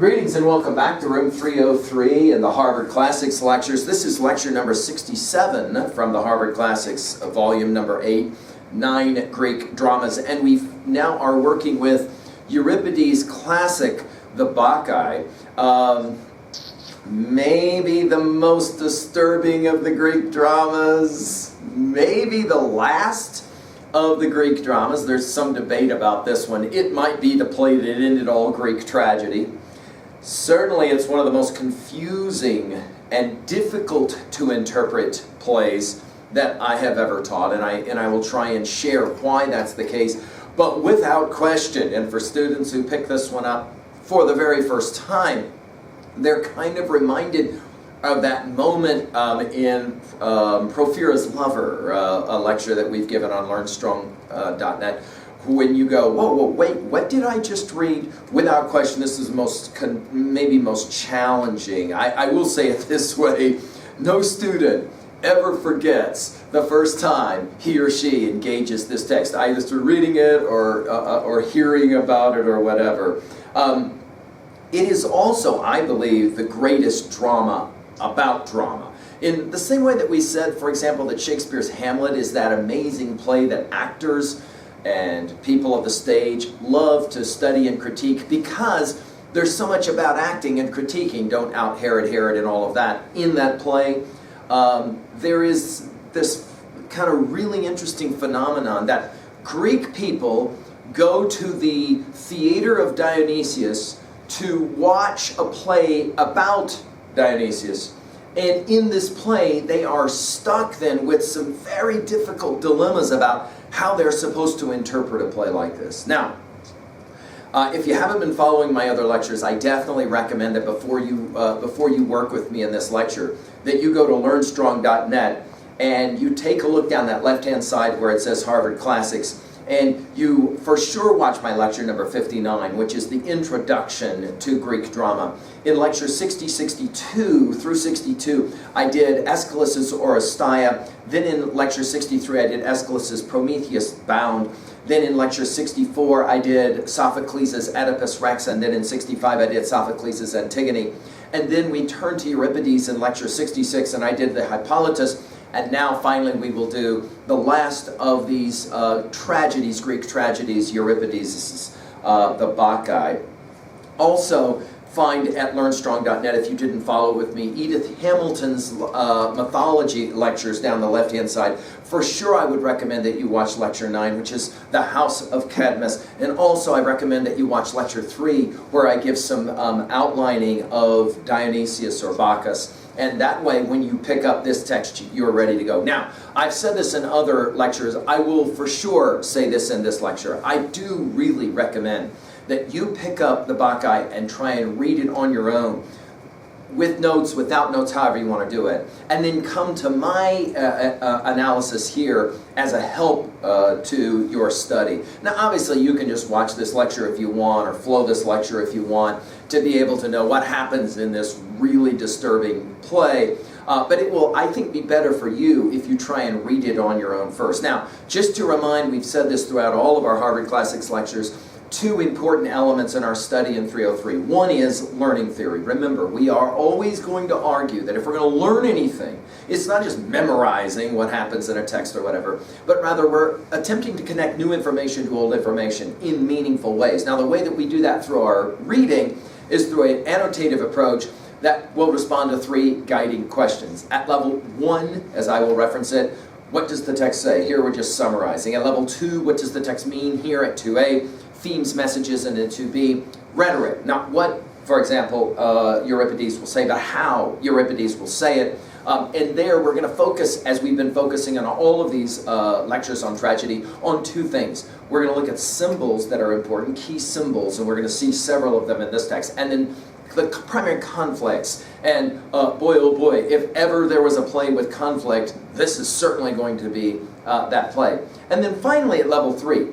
Greetings and welcome back to room 303 in the Harvard Classics lectures. This is lecture number 67 from the Harvard Classics, volume number 8, 9 Greek dramas. And we now are working with Euripides' classic, The Bacchae. Maybe the most disturbing of the Greek dramas, maybe the last of the Greek dramas. There's some debate about this one. It might be the play that ended all Greek tragedy. Certainly it's one of the most confusing and difficult to interpret plays that I have ever taught, and I will try and share why that's the case. But without question, and for students who pick this one up for the very first time, they're kind of reminded of that moment in Porphyra's Lover, a lecture that we've given on LearnStrong.net, when you go, whoa, wait, what did I just read? Without question, this is maybe most challenging. I will say it this way, no student ever forgets the first time he or she engages this text, either through reading it or hearing about it or whatever. It is also, I believe, the greatest drama about drama. In the same way that we said, for example, that Shakespeare's Hamlet is that amazing play that actors and people of the stage love to study and critique because there's so much about acting and critiquing. Don't out Herod and all of that in that play. There is this kind of really interesting phenomenon that Greek people go to the theater of Dionysius to watch a play about Dionysius. And in this play, they are stuck then with some very difficult dilemmas about how they're supposed to interpret a play like this. Now, if you haven't been following my other lectures, I definitely recommend that before you work with me in this lecture, that you go to LearnStrong.net and you take a look down that left-hand side where it says Harvard Classics, and you for sure watch my lecture number 59, which is the introduction to Greek drama. In lecture 60, 62 through 62, I did Aeschylus's Oresteia. Then in lecture 63, I did Aeschylus's Prometheus Bound. Then in lecture 64, I did Sophocles' Oedipus Rex. And then in 65, I did Sophocles' Antigone. And then we turned to Euripides in lecture 66, and I did the Hippolytus. And now, finally, we will do the last of these tragedies, Greek tragedies, Euripides' The Bacchae. Also, find at LearnStrong.net, if you didn't follow with me, Edith Hamilton's mythology lectures down the left-hand side. For sure, I would recommend that you watch Lecture 9, which is The House of Cadmus. And also, I recommend that you watch Lecture 3, where I give some outlining of Dionysius or Bacchus. And that way, when you pick up this text, you're ready to go. Now, I've said this in other lectures. I will for sure say this in this lecture. I do really recommend that you pick up the Bacchae and try and read it on your own, with notes, without notes, however you want to do it. And then come to my analysis here as a help to your study. Now, obviously, you can just watch this lecture if you want, or flow this lecture if you want, to be able to know what happens in this really disturbing play. But it will, I think, be better for you if you try and read it on your own first. Now, just to remind, we've said this throughout all of our Harvard Classics lectures, two important elements in our study in 303. One is learning theory. Remember, we are always going to argue that if we're going to learn anything, it's not just memorizing what happens in a text or whatever, but rather we're attempting to connect new information to old information in meaningful ways. Now, the way that we do that through our reading is through an annotative approach that will respond to three guiding questions. At level 1, as I will reference it, what does the text say? Here we're just summarizing. At level 2, what does the text mean? Here at 2A, themes, messages, and in 2B, rhetoric. Not what, for example, Euripides will say, but how Euripides will say it. And there we're going to focus, as we've been focusing on all of these lectures on tragedy, on two things. We're going to look at symbols that are important, key symbols, and we're going to see several of them in this text. And then the primary conflicts. And boy, oh boy, if ever there was a play with conflict, this is certainly going to be that play. And then finally at level 3,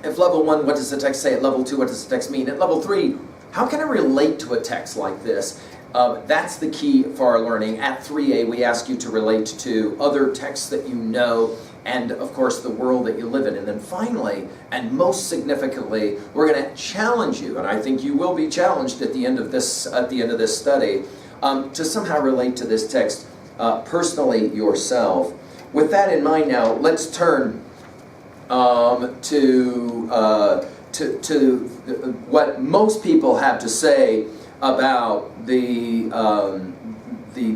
if level 1, what does the text say? At level 2, what does the text mean? At level 3, how can I relate to a text like this? That's the key for our learning. At 3A, we ask you to relate to other texts that you know and of course the world that you live in. And then finally, and most significantly, we're going to challenge you, and I think you will be challenged at the end of this study, to somehow relate to this text personally yourself. With that in mind now, let's turn to what most people have to say about the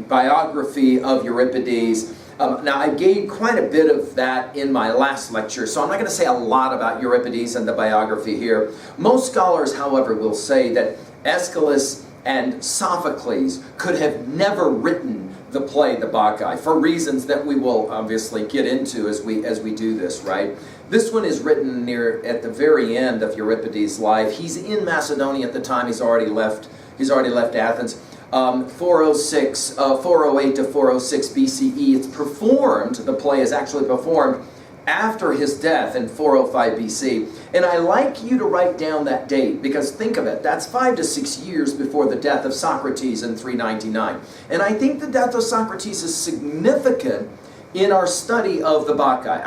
biography of Euripides. Now, I gave quite a bit of that in my last lecture, so I'm not going to say a lot about Euripides and the biography here. Most scholars, however, will say that Aeschylus and Sophocles could have never written the play The Bacchae, for reasons that we will obviously get into as we do this, right? This one is written at the very end of Euripides' life. He's in Macedonia at the time. He's already left Athens. 408 to 406 BCE. It's performed, the play is actually performed after his death in 405 BC. And I like you to write down that date, because think of it, that's 5 to 6 years before the death of Socrates in 399. And I think the death of Socrates is significant in our study of the Bacchae.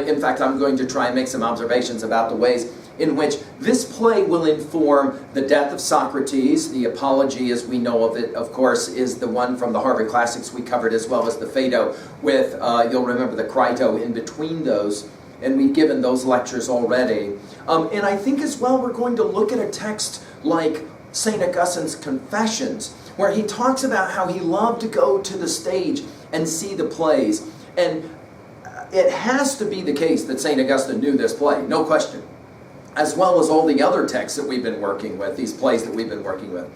In fact, I'm going to try and make some observations about the ways in which this play will inform the death of Socrates. The Apology, as we know of it, of course, is the one from the Harvard Classics we covered, as well as the Phaedo with, you'll remember, the Crito in between those, and we've given those lectures already. And I think as well we're going to look at a text like St. Augustine's Confessions, where he talks about how he loved to go to the stage and see the plays. And it has to be the case that St. Augustine knew this play, no question, as well as all the other texts that we've been working with, these plays that we've been working with.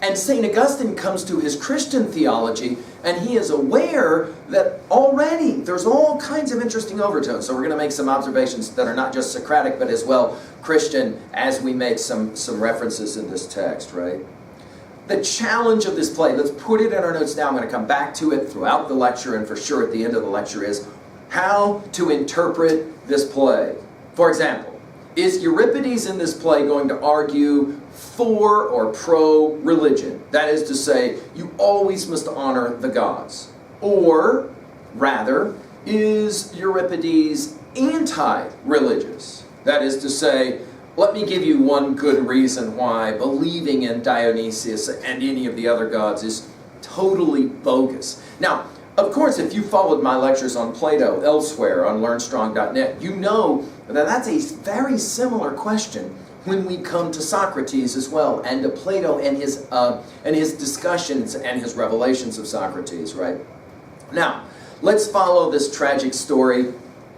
And St. Augustine comes to his Christian theology, and he is aware that already there's all kinds of interesting overtones. So we're going to make some observations that are not just Socratic, but as well Christian, as we make some references in this text, right? The challenge of this play, let's put it in our notes now. I'm going to come back to it throughout the lecture, and for sure at the end of the lecture, is how to interpret this play. For example, is Euripides in this play going to argue for or pro-religion? That is to say, you always must honor the gods. Or, rather, is Euripides anti-religious? That is to say, let me give you one good reason why believing in Dionysius and any of the other gods is totally bogus. Now, of course, if you followed my lectures on Plato elsewhere on LearnStrong.net, you know that that's a very similar question when we come to Socrates as well, and to Plato and his discussions and his revelations of Socrates, right? Now, let's follow this tragic story,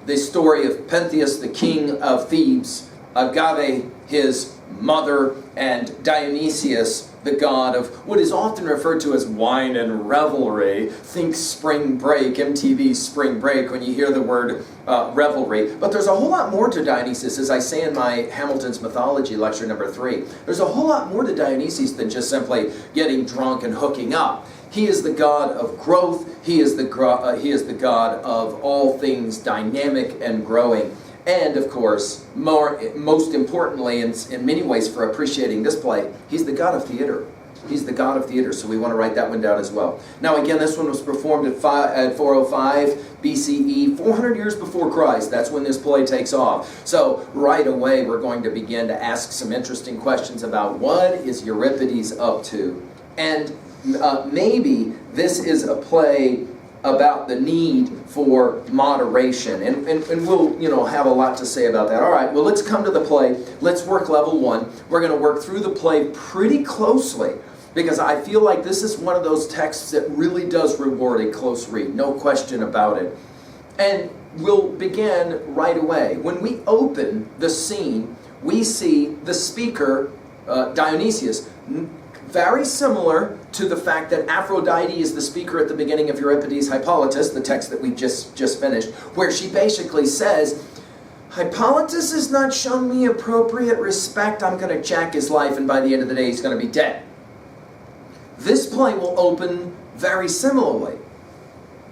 the story of Pentheus, the king of Thebes, Agave, his mother, and Dionysius, the god of what is often referred to as wine and revelry. Think Spring Break, MTV's Spring Break, when you hear the word revelry. But there's a whole lot more to Dionysius, as I say in my Hamilton's Mythology lecture number 3. There's a whole lot more to Dionysius than just simply getting drunk and hooking up. He is the god of growth. He is the god of all things dynamic and growing. And, of course, most importantly, in many ways for appreciating this play, he's the god of theater. He's the god of theater, so we want to write that one down as well. Now, again, this one was performed at 405 BCE, 400 years before Christ. That's when this play takes off. So, right away, we're going to begin to ask some interesting questions about what is Euripides up to. And maybe this is a play about the need for moderation. And we'll have a lot to say about that. All right, well, let's come to the play. Let's work level 1. We're going to work through the play pretty closely, because I feel like this is one of those texts that really does reward a close read, no question about it. And we'll begin right away. When we open the scene, we see the speaker, Dionysius, very similar to the fact that Aphrodite is the speaker at the beginning of Euripides' Hippolytus, the text that we just finished, where she basically says, Hippolytus has not shown me appropriate respect. I'm going to jack his life, and by the end of the day, he's going to be dead. This play will open very similarly.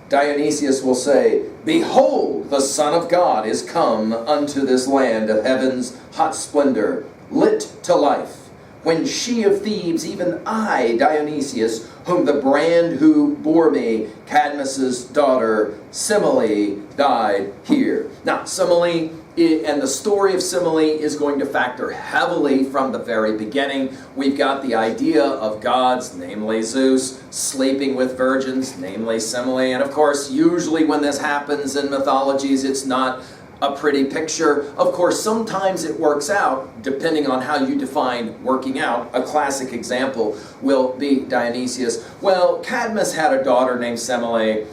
Dionysius will say, Behold, the Son of God is come unto this land of heaven's hot splendor, lit to life. when she of Thebes, even I, Dionysius, whom the brand who bore me, Cadmus's daughter, Semele, died here. Now, Semele and the story of Semele is going to factor heavily from the very beginning. We've got the idea of gods, namely Zeus, sleeping with virgins, namely Semele. And of course, usually when this happens in mythologies, it's not a pretty picture. Of course, sometimes it works out, depending on how you define working out. A classic example will be Dionysius. Well, Cadmus had a daughter named Semele.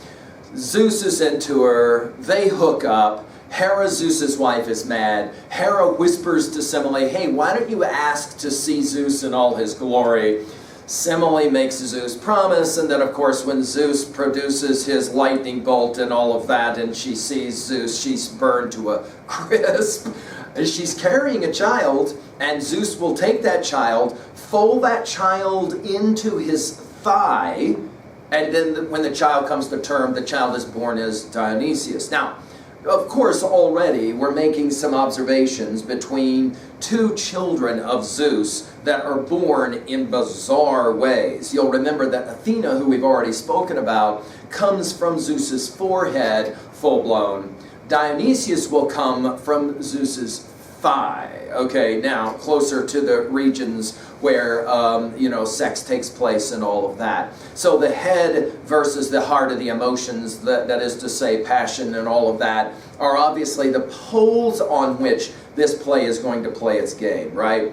Zeus is into her. They hook up. Hera, Zeus's wife, is mad. Hera whispers to Semele, hey, why don't you ask to see Zeus in all his glory? Semele makes Zeus promise, and then of course when Zeus produces his lightning bolt and all of that, and she sees Zeus, she's burned to a crisp. She's carrying a child, and Zeus will take that child, fold that child into his thigh, and then when the child comes to term, the child is born as Dionysius. Now, of course, already we're making some observations between two children of Zeus that are born in bizarre ways. You'll remember that Athena, who we've already spoken about, comes from Zeus's forehead, full-blown. Dionysius will come from Zeus's thigh. Okay, now closer to the regions where sex takes place and all of that. So the head versus the heart of the emotions, that is to say passion and all of that, are obviously the poles on which this play is going to play its game, right?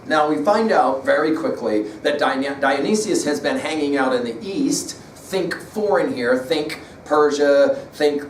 Now we find out very quickly that Dionysius has been hanging out in the East. Think foreign here, think Persia, think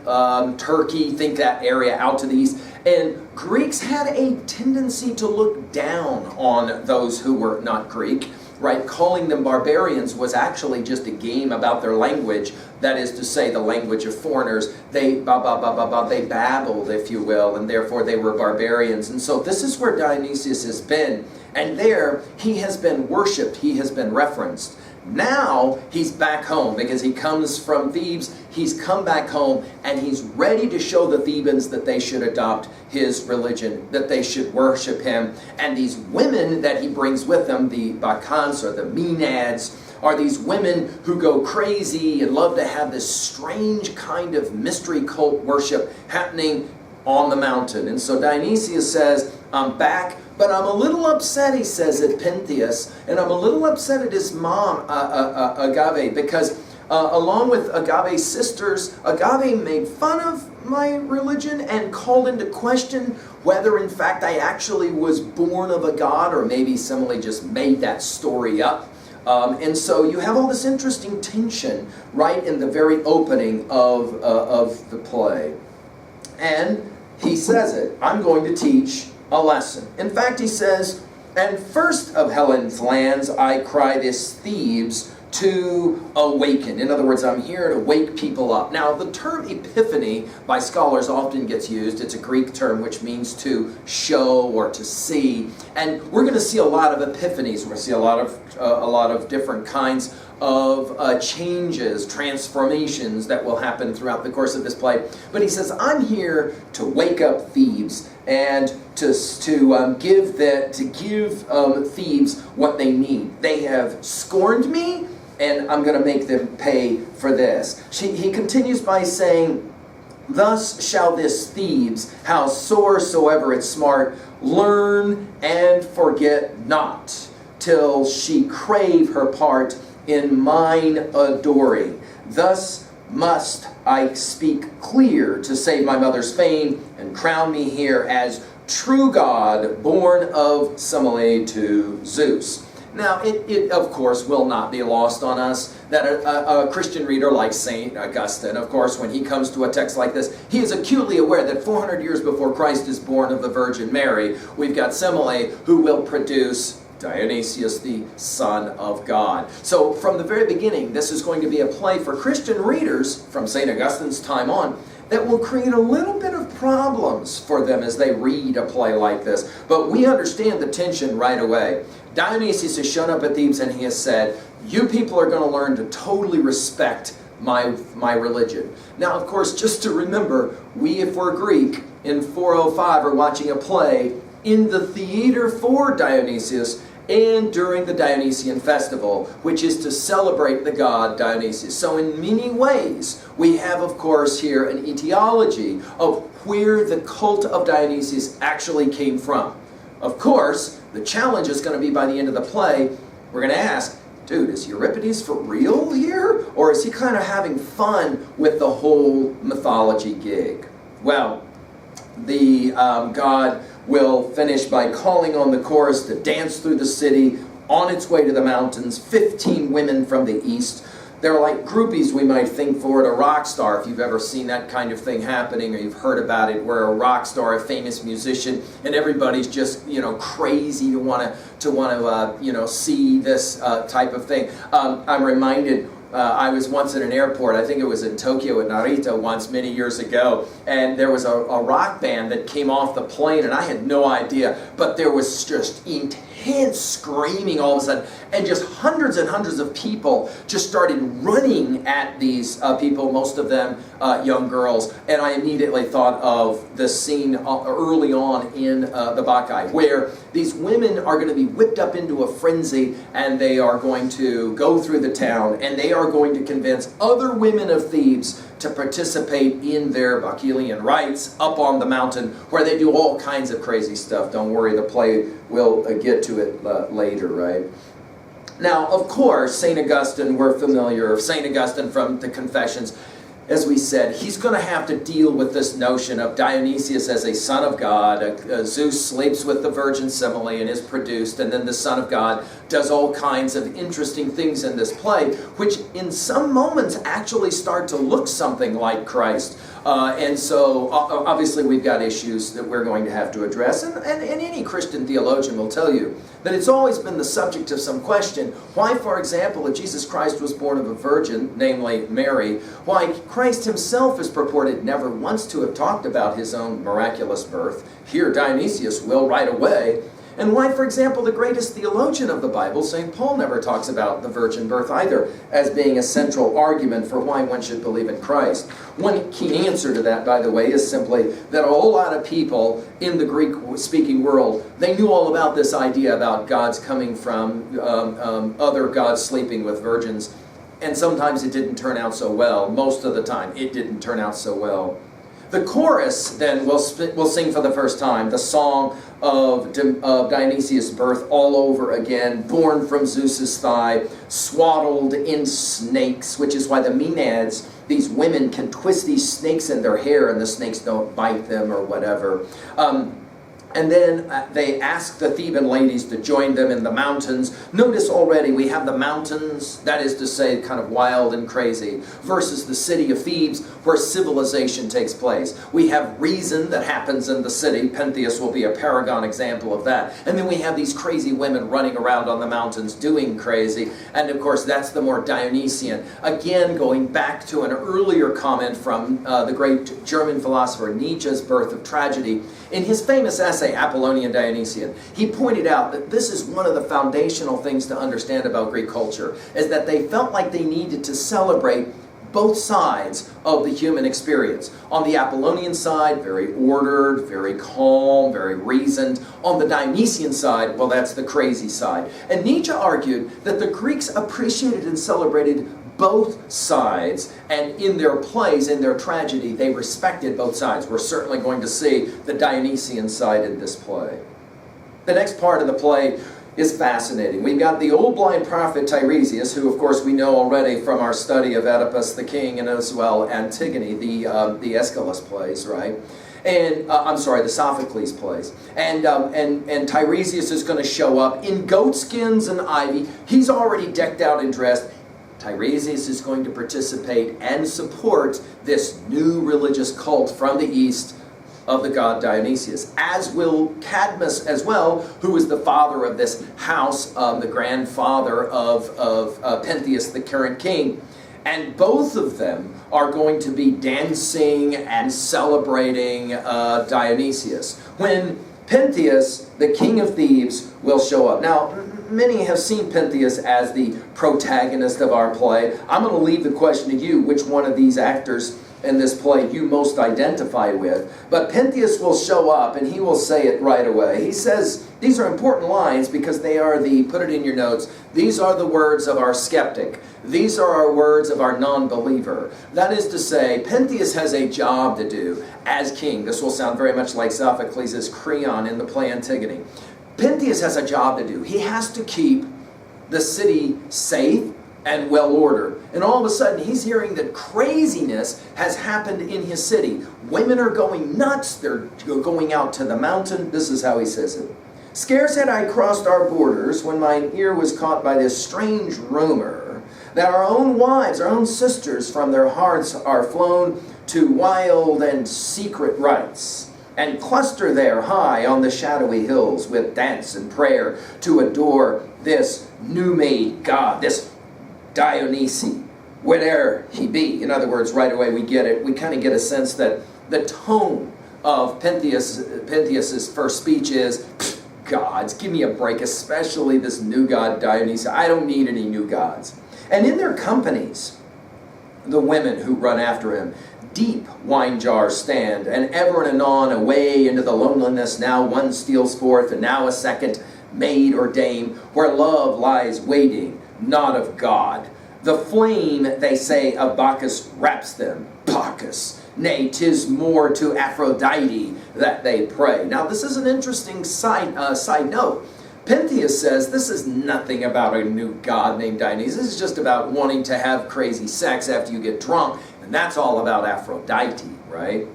Turkey, think that area out to the east. And Greeks had a tendency to look down on those who were not Greek, right? Calling them barbarians was actually just a game about their language. That is to say, the language of foreigners. They babbled, if you will, and therefore they were barbarians. And so this is where Dionysius has been. And there, he has been worshipped, he has been referenced. Now, he's back home because he comes from Thebes. He's come back home and he's ready to show the Thebans that they should adopt his religion, that they should worship him. And these women that he brings with him, the Bacchants or the Maenads, are these women who go crazy and love to have this strange kind of mystery cult worship happening on the mountain. And so Dionysius says, I'm back. But I'm a little upset, he says, at Pentheus, and I'm a little upset at his mom, Agave, because along with Agave's sisters, Agave made fun of my religion and called into question whether, in fact, I actually was born of a god, or maybe Semele just made that story up. And so you have all this interesting tension right in the very opening of the play. And he says it, I'm going to teach a lesson. In fact, he says, and first of Helen's lands I cry this Thebes to awaken. In other words, I'm here to wake people up. Now, the term epiphany by scholars often gets used. It's a Greek term which means to show or to see. And we're going to see a lot of epiphanies. We're going to see a lot of different kinds of changes, transformations that will happen throughout the course of this play. But he says, I'm here to wake up Thebes and to give Thebes what they need. They have scorned me, and I'm going to make them pay for this. He continues by saying, thus shall this Thebes, how sore soever its smart, learn and forget not, till she crave her part in mine adoring. Thus must I speak clear to save my mother's fame and crown me here as true God, born of Semele to Zeus. Now, it of course will not be lost on us that a Christian reader like St. Agustin, of course, when he comes to a text like this, he is acutely aware that 400 years before Christ is born of the Virgin Mary, we've got Semele who will produce Dionysius, the Son of God. So from the very beginning, this is going to be a play for Christian readers from St. Augustine's time on that will create a little bit of problems for them as they read a play like this. But we understand the tension right away. Dionysius has shown up at Thebes and he has said, you people are going to learn to totally respect my religion. Now, of course, just to remember, we, if we're Greek, in 405 are watching a play in the theater for Dionysius, and during the Dionysian festival, which is to celebrate the god Dionysius. So in many ways, we have, of course, here an etiology of where the cult of Dionysius actually came from. Of course, the challenge is going to be by the end of the play, we're going to ask, dude, is Euripides for real here? Or is he kind of having fun with the whole mythology gig? Well, the god will finish by calling on the chorus to dance through the city on its way to the mountains. 15 women from the east. They're like groupies, we might think, for a rock star, if you've ever seen that kind of thing happening or you've heard about it, where a rock star, a famous musician, and everybody's just, crazy to want to see this type of thing. I'm reminded, I was once at an airport, I think it was in Tokyo at Narita once many years ago, and there was a rock band that came off the plane, and I had no idea, but there was just intense screaming all of a sudden, and just hundreds and hundreds of people just started running at these people, most of them young girls, and I immediately thought of the scene early on in the Bacchae, where these women are going to be whipped up into a frenzy, and they are going to go through the town, and they are going to convince other women of Thebes to participate in their Bacchanalian rites up on the mountain, where they do all kinds of crazy stuff. Don't worry, the play will get to it later, right? Now, of course, St. Augustine, we're familiar of St. Augustine from the Confessions. As we said, he's going to have to deal with this notion of Dionysius as a son of God. Zeus sleeps with the Virgin simile and is produced, and then the son of God does all kinds of interesting things in this play, which in some moments actually start to look something like Christ. And so, obviously, we've got issues that we're going to have to address, and any Christian theologian will tell you that it's always been the subject of some question. Why, for example, if Jesus Christ was born of a virgin, namely Mary, why Christ himself is purported never once to have talked about his own miraculous birth. Here, Dionysius will right away. And why, for example, the greatest theologian of the Bible, St. Paul, never talks about the virgin birth either as being a central argument for why one should believe in Christ. One key answer to that, by the way, is simply that a whole lot of people in the Greek-speaking world, they knew all about this idea about gods coming from other gods sleeping with virgins. And sometimes it didn't turn out so well. Most of the time, it didn't turn out so well. The chorus, then, will sing for the first time the song of Dionysius' birth all over again, born from Zeus's thigh, swaddled in snakes, which is why the Maenads, these women, can twist these snakes in their hair and the snakes don't bite them or whatever. And then they ask the Theban ladies to join them in the mountains. Notice already we have the mountains, that is to say, kind of wild and crazy, versus the city of Thebes, where civilization takes place. We have reason that happens in the city. Pentheus will be a paragon example of that. And then we have these crazy women running around on the mountains doing crazy. And of course, that's the more Dionysian. Again, going back to an earlier comment from the great German philosopher Nietzsche's Birth of Tragedy. In his famous essay, Apollonian Dionysian, he pointed out that this is one of the foundational things to understand about Greek culture, is that they felt like they needed to celebrate both sides of the human experience. On the Apollonian side, very ordered, very calm, very reasoned. On the Dionysian side, well, that's the crazy side. And Nietzsche argued that the Greeks appreciated and celebrated both sides, and in their plays, in their tragedy, they respected both sides. We're certainly going to see the Dionysian side in this play. The next part of the play is fascinating. We've got the old blind prophet Tiresias, who of course we know already from our study of Oedipus the King and as well Antigone, the Aeschylus plays, right? And the Sophocles plays. And Tiresias is going to show up in goatskins and ivy. He's already decked out and dressed. Tiresias is going to participate and support this new religious cult from the east of the god Dionysius, as will Cadmus as well, who is the father of this house, the grandfather of Pentheus, the current king. And both of them are going to be dancing and celebrating Dionysius, when Pentheus, the king of Thebes, will show up. Now, many have seen Pentheus as the protagonist of our play. I'm going to leave the question to you, which one of these actors in this play you most identify with. But Pentheus will show up and he will say it right away. He says, these are important lines because they are put it in your notes, these are the words of our skeptic. These are our words of our non-believer. That is to say, Pentheus has a job to do as king. This will sound very much like Sophocles' Creon in the play Antigone. Pentheus has a job to do. He has to keep the city safe and well ordered. And all of a sudden he's hearing that craziness has happened in his city. Women are going nuts. They're going out to the mountain. This is how he says it. Scarce had I crossed our borders when mine ear was caught by this strange rumor that our own wives, our own sisters from their hearts are flown to wild and secret rites, and cluster there high on the shadowy hills with dance and prayer to adore this new-made god, this Dionysus, whate'er he be. In other words, right away we get it. We kind of get a sense that the tone of Pentheus's first speech is, gods, give me a break, especially this new god Dionysus. I don't need any new gods. And in their companies, the women who run after him, deep wine jars stand, and ever and anon away into the loneliness, now one steals forth, and now a second, maid or dame, where love lies waiting, not of God. The flame, they say, of Bacchus wraps them. Bacchus! Nay, 'tis more to Aphrodite that they pray. Now, this is an interesting side note. Pentheus says this is nothing about a new god named Dionysus. This is just about wanting to have crazy sex after you get drunk, and that's all about Aphrodite, right?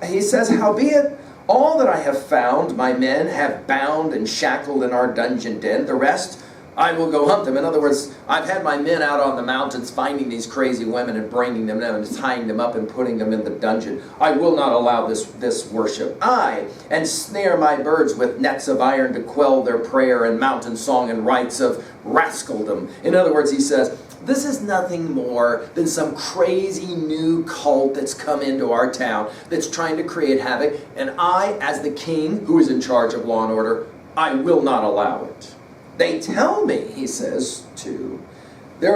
He says, howbeit, all that I have found my men have bound and shackled in our dungeon den. The rest I will go hunt them. In other words, I've had my men out on the mountains finding these crazy women and bringing them down and tying them up and putting them in the dungeon. I will not allow this worship. I, and snare my birds with nets of iron to quell their prayer and mountain song and rites of rascaldom. In other words, he says, this is nothing more than some crazy new cult that's come into our town that's trying to create havoc. And I, as the king who is in charge of law and order, I will not allow it. They tell me, he says, too,